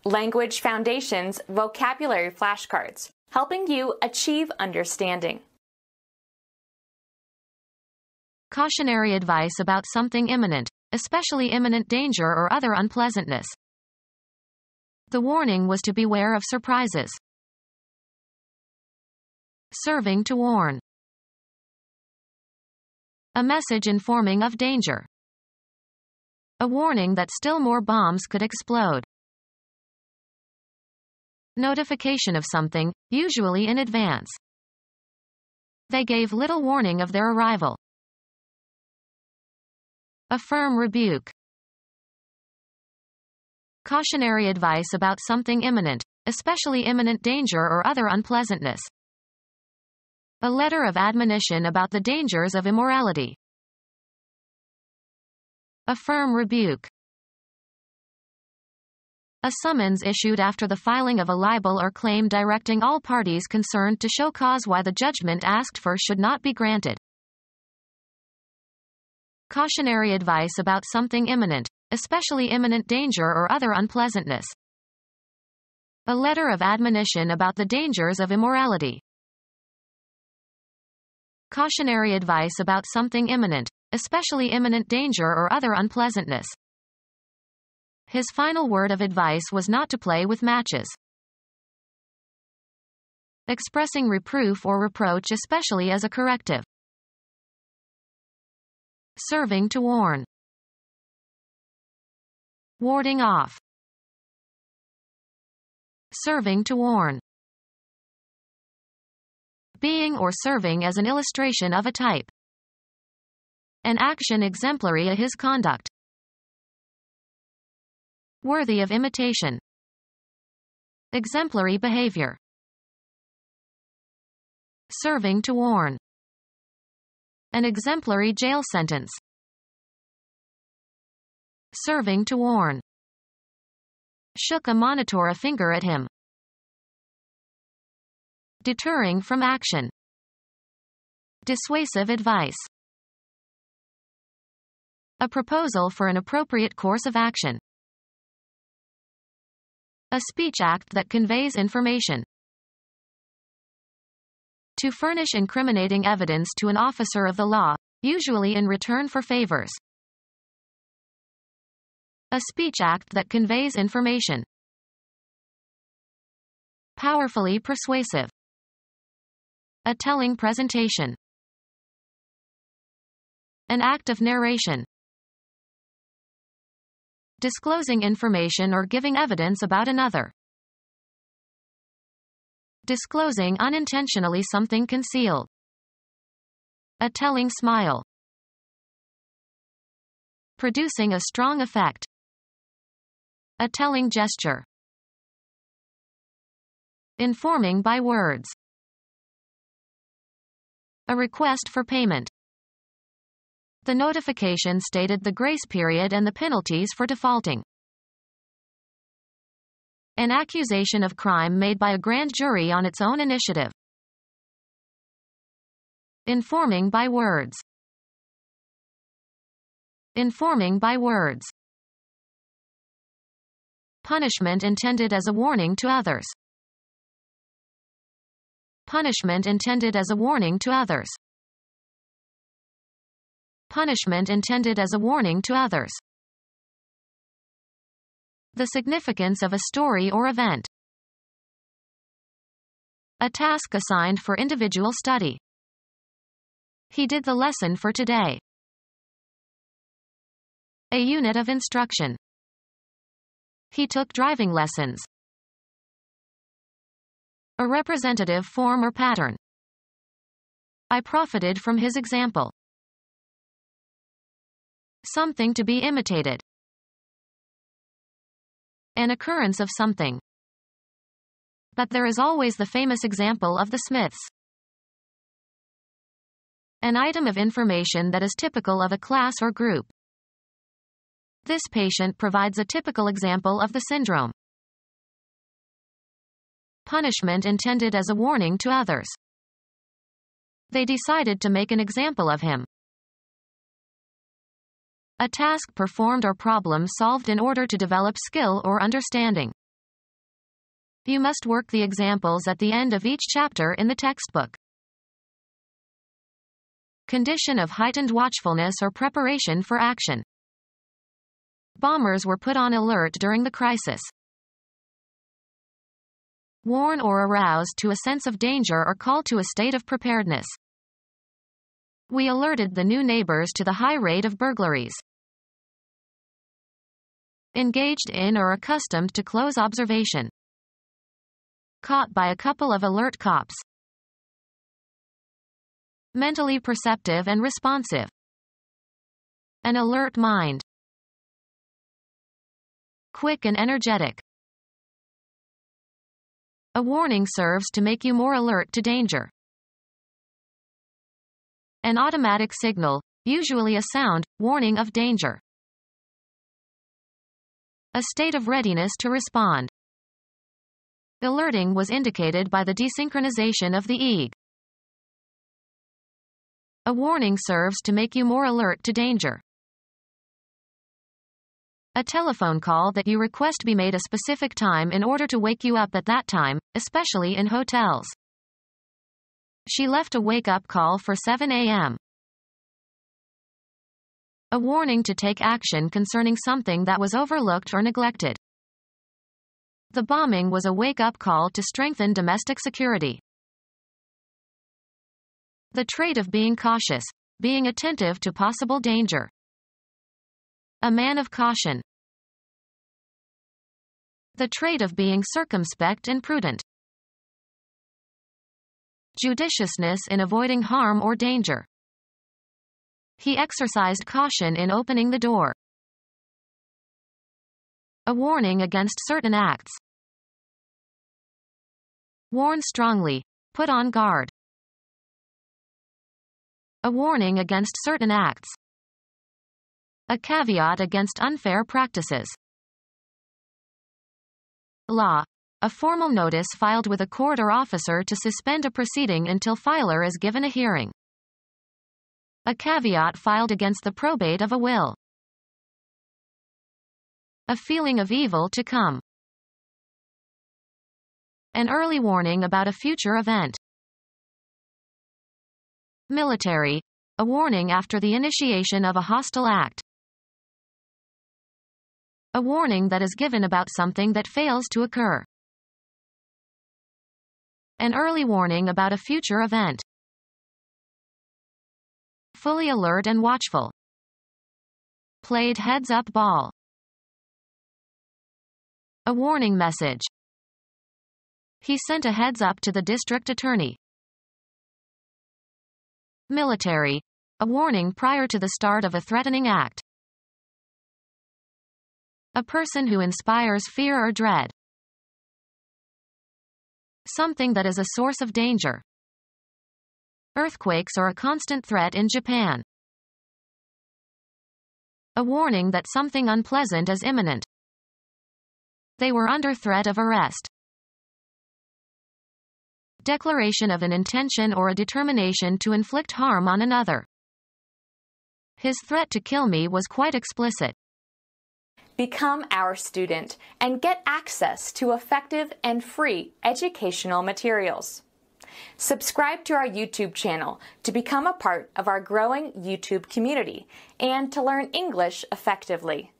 Language Foundations Vocabulary Flashcards, helping you achieve understanding. Cautionary advice about something imminent, especially imminent danger or other unpleasantness. The warning was to beware of surprises. Serving to warn. A message informing of danger. A warning that still more bombs could explode. Notification of something, usually in advance. They gave little warning of their arrival. A firm rebuke. Cautionary advice about something imminent, especially imminent danger or other unpleasantness. A letter of admonition about the dangers of immorality. A firm rebuke. A summons issued after the filing of a libel or claim directing all parties concerned to show cause why the judgment asked for should not be granted. Cautionary advice about something imminent, especially imminent danger or other unpleasantness. A letter of admonition about the dangers of immorality. Cautionary advice about something imminent, especially imminent danger or other unpleasantness. His final word of advice was not to play with matches. Expressing reproof or reproach, especially as a corrective. Serving to warn. Warding off. Serving to warn. Being or serving as an illustration of a type. An action exemplary of his conduct. Worthy of imitation. Exemplary behavior. Serving to warn. An exemplary jail sentence. Serving to warn. Shook a monitor a finger at him. Deterring from action. Dissuasive advice. A proposal for an appropriate course of action. A speech act that conveys information. To furnish incriminating evidence to an officer of the law, usually in return for favors. A speech act that conveys information. Powerfully persuasive. A telling presentation. An act of narration. Disclosing information or giving evidence about another. Disclosing unintentionally something concealed. A telling smile. Producing a strong effect. A telling gesture. Informing by words. A request for payment. The notification stated the grace period and the penalties for defaulting. An accusation of crime made by a grand jury on its own initiative. Informing by words. Informing by words. Punishment intended as a warning to others. Punishment intended as a warning to others. Punishment intended as a warning to others. The significance of a story or event. A task assigned for individual study. He did the lesson for today. A unit of instruction. He took driving lessons. A representative form or pattern. I profited from his example. Something to be imitated. An occurrence of something. But there is always the famous example of the Smiths. An item of information that is typical of a class or group. This patient provides a typical example of the syndrome. Punishment intended as a warning to others. They decided to make an example of him. A task performed or problem solved in order to develop skill or understanding. You must work the examples at the end of each chapter in the textbook. Condition of heightened watchfulness or preparation for action. Bombers were put on alert during the crisis. Warn or arouse to a sense of danger or call to a state of preparedness. We alerted the new neighbors to the high rate of burglaries. Engaged in or accustomed to close observation. Caught by a couple of alert cops. Mentally perceptive and responsive. An alert mind. Quick and energetic. A warning serves to make you more alert to danger. An automatic signal, usually a sound, warning of danger. A state of readiness to respond. Alerting was indicated by the desynchronization of the EEG. A warning serves to make you more alert to danger. A telephone call that you request be made a specific time in order to wake you up at that time, especially in hotels. She left a wake-up call for 7 a.m. A warning to take action concerning something that was overlooked or neglected. The bombing was a wake-up call to strengthen domestic security. The trait of being cautious, being attentive to possible danger. A man of caution. The trait of being circumspect and prudent. Judiciousness in avoiding harm or danger. He exercised caution in opening the door. A warning against certain acts. Warn strongly, put on guard. A warning against certain acts. A caveat against unfair practices. Law. A formal notice filed with a court or officer to suspend a proceeding until filer is given a hearing. A caveat filed against the probate of a will. A feeling of evil to come. An early warning about a future event. Military. A warning after the initiation of a hostile act. A warning that is given about something that fails to occur. An early warning about a future event. Fully alert and watchful. Played heads-up ball. A warning message. He sent a heads-up to the district attorney. Military. A warning prior to the start of a threatening act. A person who inspires fear or dread. Something that is a source of danger. Earthquakes are a constant threat in Japan. A warning that something unpleasant is imminent. They were under threat of arrest. Declaration of an intention or a determination to inflict harm on another. His threat to kill me was quite explicit. Become our student and get access to effective and free educational materials. Subscribe to our YouTube channel to become a part of our growing YouTube community and to learn English effectively.